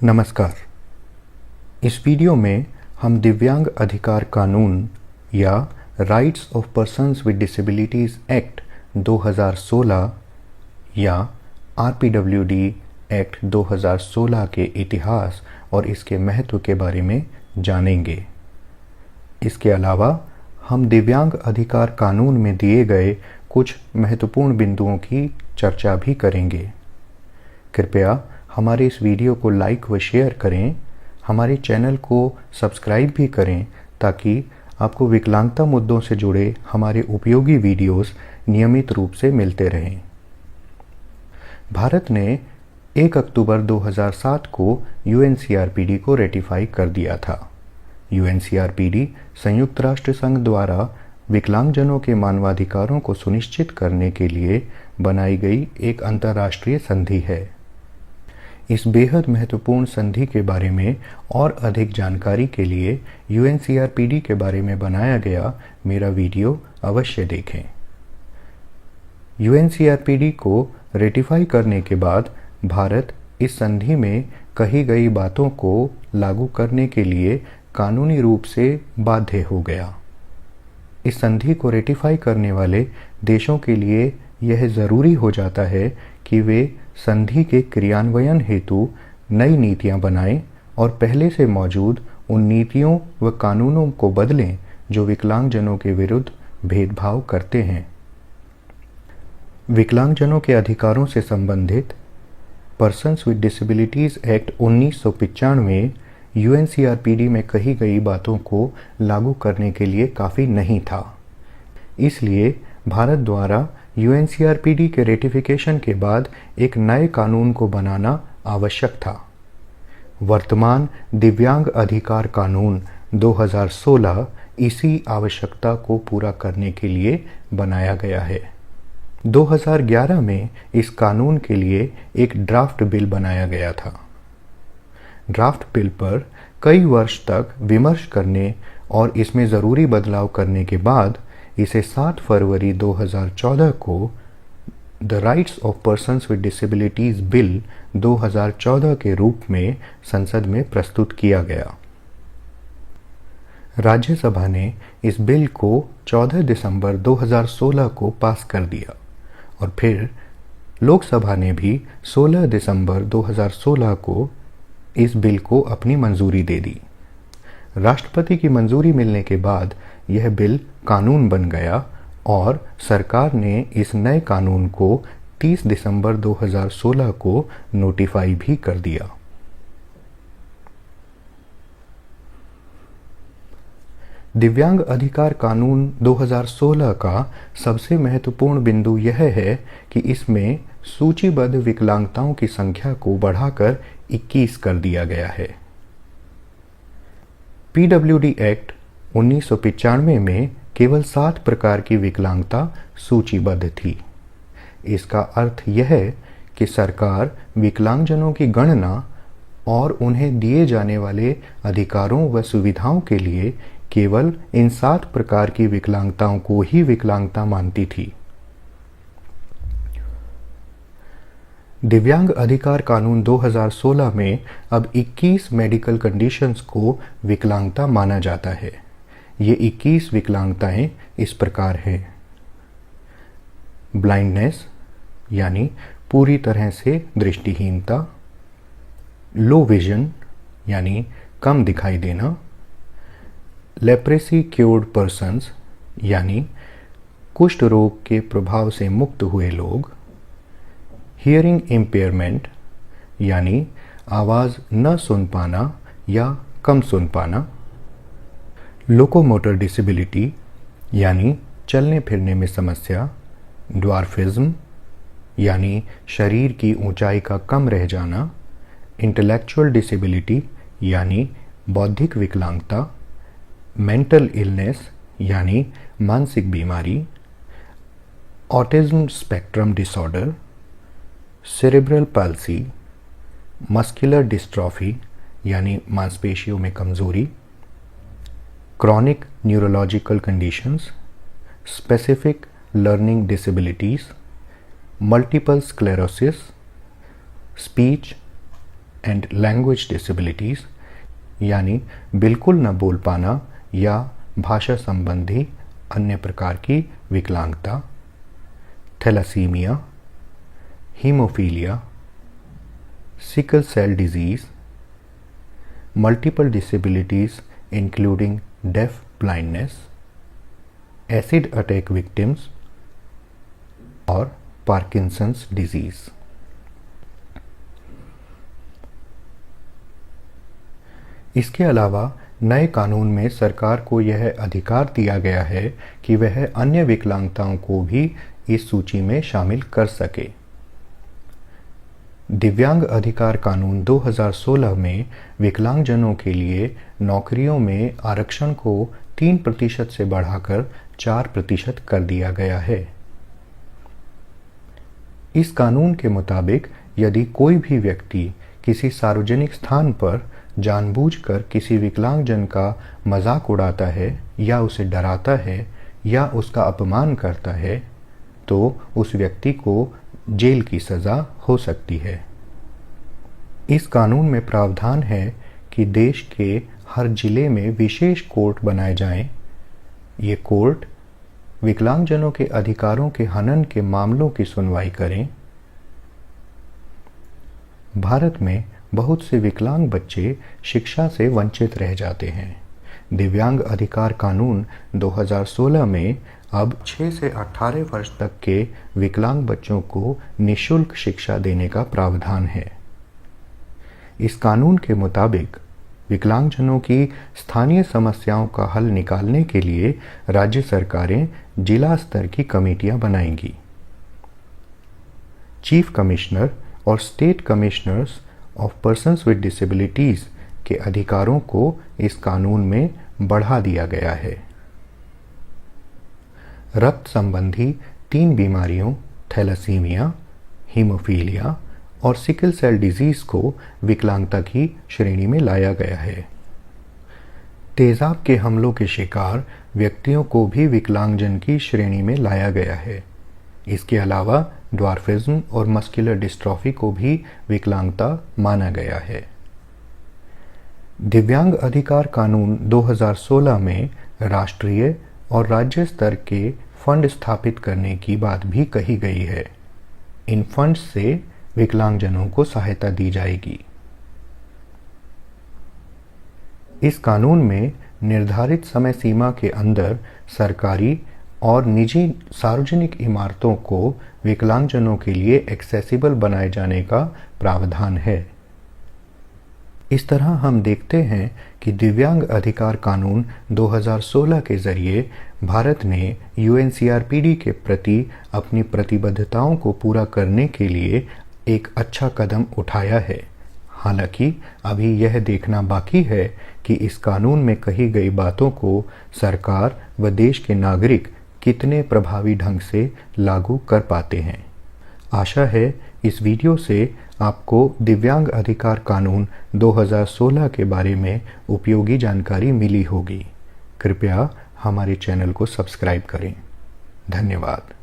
नमस्कार। इस वीडियो में हम दिव्यांग अधिकार कानून या rights of persons with disabilities act 2016 या आरपीडब्ल्यूडी एक्ट 2016 के इतिहास और इसके महत्व के बारे में जानेंगे। इसके अलावा हम दिव्यांग अधिकार कानून में दिए गए कुछ महत्वपूर्ण बिंदुओं की चर्चा भी करेंगे। कृपया हमारे इस वीडियो को लाइक व शेयर करें, हमारे चैनल को सब्सक्राइब भी करें ताकि आपको विकलांगता मुद्दों से जुड़े हमारे उपयोगी वीडियोस नियमित रूप से मिलते रहें। भारत ने 1 अक्टूबर 2007 को यूएनसीआरपीडी को रेटिफाई कर दिया था। यूएनसीआरपीडी संयुक्त राष्ट्र संघ द्वारा विकलांगजनों के मानवाधिकारों को सुनिश्चित करने के लिए बनाई गई एक अंतर्राष्ट्रीय संधि है। इस बेहद महत्वपूर्ण संधि के बारे में और अधिक जानकारी के लिए यूएनसीआरपीडी के बारे में बनाया गया मेरा वीडियो अवश्य देखें। यूएनसीआरपीडी को रेटिफाई करने के बाद भारत इस संधि में कही गई बातों को लागू करने के लिए कानूनी रूप से बाध्य हो गया। इस संधि को रेटिफाई करने वाले देशों के लिए यह ज़रूरी हो जाता है कि वे संधि के क्रियान्वयन हेतु नई नीतियां बनाएं और पहले से मौजूद उन नीतियों व कानूनों को बदलें जो विकलांगजनों के विरुद्ध भेदभाव करते हैं। विकलांगजनों के अधिकारों से संबंधित पर्सन्स विद डिसेबिलिटीज़ एक्ट 1995 यूएनसीआरपीडी में कही गई बातों को लागू करने के लिए काफ़ी नहीं था। इसलिए भारत द्वारा यूएनसीआरपीडी के रेटिफिकेशन के बाद एक नए कानून को बनाना आवश्यक था। वर्तमान दिव्यांग अधिकार कानून 2016 इसी आवश्यकता को पूरा करने के लिए बनाया गया है। 2011 में इस कानून के लिए एक ड्राफ्ट बिल बनाया गया था। ड्राफ्ट बिल पर कई वर्ष तक विमर्श करने और इसमें ज़रूरी बदलाव करने के बाद इसे 7 फरवरी 2014 को the rights of persons with disabilities bill 2014 के रूप में संसद में प्रस्तुत किया गया। राज्यसभा ने इस बिल को 14 दिसंबर 2016 को पास कर दिया और फिर लोकसभा ने भी 16 दिसंबर 2016 को इस बिल को अपनी मंजूरी दे दी। राष्ट्रपति की मंजूरी मिलने के बाद यह बिल कानून बन गया और सरकार ने इस नए कानून को 30 दिसंबर 2016 को नोटिफाई भी कर दिया। दिव्यांग अधिकार कानून 2016 का सबसे महत्वपूर्ण बिंदु यह है कि इसमें सूचीबद्ध विकलांगताओं की संख्या को बढ़ाकर 21 कर दिया गया है। पीडब्ल्यूडी एक्ट 1995 में केवल 7 प्रकार की विकलांगता सूचीबद्ध थी। इसका अर्थ यह है कि सरकार विकलांगजनों की गणना और उन्हें दिए जाने वाले अधिकारों व सुविधाओं के लिए केवल इन 7 प्रकार की विकलांगताओं को ही विकलांगता मानती थी। दिव्यांग अधिकार कानून 2016 में अब 21 मेडिकल कंडीशंस को विकलांगता माना जाता है। ये 21 विकलांगताएं इस प्रकार हैं। ब्लाइंडनेस यानी पूरी तरह से दृष्टिहीनता, लो विजन यानी कम दिखाई देना, लेप्रेसी क्योर्ड पर्सन्स यानी कुष्ठ रोग के प्रभाव से मुक्त हुए लोग, हियरिंग इम्पेयरमेंट यानी आवाज़ न सुन पाना या कम सुन पाना, लोकोमोटर डिसेबिलिटी यानी चलने फिरने में समस्या, ड्वार्फिज्म यानी शरीर की ऊंचाई का कम रह जाना, इंटेलेक्चुअल डिसेबिलिटी यानी बौद्धिक विकलांगता, मेंटल इलनेस यानी मानसिक बीमारी, autism spectrum disorder, cerebral palsy, muscular dystrophy यानी मांसपेशियों में कमजोरी, chronic neurological conditions, specific learning disabilities, multiple sclerosis, speech, and language disabilities यानी बिल्कुल न बोल पाना या भाषा संबंधी अन्य प्रकार की विकलांगता, thalassaemia, haemophilia, sickle cell disease, multiple disabilities including deaf blindness, acid attack victims और पार्किंसंस डिजीज़। इसके अलावा नए कानून में सरकार को यह अधिकार दिया गया है कि वह अन्य विकलांगताओं को भी इस सूची में शामिल कर सके। दिव्यांग अधिकार कानून 2016 में विकलांगजनों के लिए नौकरियों में आरक्षण को 3% से बढ़ाकर 4% कर दिया गया है। इस कानून के मुताबिक यदि कोई भी व्यक्ति किसी सार्वजनिक स्थान पर जानबूझकर किसी विकलांगजन का मजाक उड़ाता है या उसे डराता है या उसका अपमान करता है तो उस व्यक्ति को जेल की सज़ा हो सकती है। इस कानून में प्रावधान है कि देश के हर जिले में विशेष कोर्ट बनाए जाएं। ये कोर्ट विकलांगजनों के अधिकारों के हनन के मामलों की सुनवाई करें। भारत में बहुत से विकलांग बच्चे शिक्षा से वंचित रह जाते हैं। दिव्यांग अधिकार कानून 2016 में अब 6 से 18 वर्ष तक के विकलांग बच्चों को निःशुल्क शिक्षा देने का प्रावधान है। इस कानून के मुताबिक विकलांगजनों की स्थानीय समस्याओं का हल निकालने के लिए राज्य सरकारें जिला स्तर की कमेटियां बनाएंगी। चीफ कमिश्नर और state commissioners of persons with disabilities के अधिकारों को इस कानून में बढ़ा दिया गया है। रक्त संबंधी 3 बीमारियों थैलासीमिया, हीमोफीलिया और सिकल सेल डिजीज़ को विकलांगता की श्रेणी में लाया गया है। तेजाब के हमलों के शिकार व्यक्तियों को भी विकलांगजन की श्रेणी में लाया गया है। इसके अलावा ड्वार्फिज्म और मस्कुलर डिस्ट्रॉफी को भी विकलांगता माना गया है। दिव्यांग अधिकार कानून 2016 में राष्ट्रीय और राज्य स्तर के फंड स्थापित करने की बात भी कही गई है। इन फंड्स से विकलांगजनों को सहायता दी जाएगी। इस कानून में निर्धारित समय सीमा के अंदर सरकारी और निजी सार्वजनिक इमारतों को विकलांगजनों के लिए एक्सेसिबल बनाए जाने का प्रावधान है। इस तरह हम देखते हैं कि दिव्यांग अधिकार कानून 2016 के जरिए भारत ने UNCRPD के प्रति अपनी प्रतिबद्धताओं को पूरा करने के लिए एक अच्छा कदम उठाया है। हालांकि अभी यह देखना बाकी है कि इस कानून में कही गई बातों को सरकार व देश के नागरिक कितने प्रभावी ढंग से लागू कर पाते हैं। आशा है इस वीडियो से आपको दिव्यांग अधिकार कानून 2016 के बारे में उपयोगी जानकारी मिली होगी। कृपया हमारे चैनल को सब्सक्राइब करें। धन्यवाद।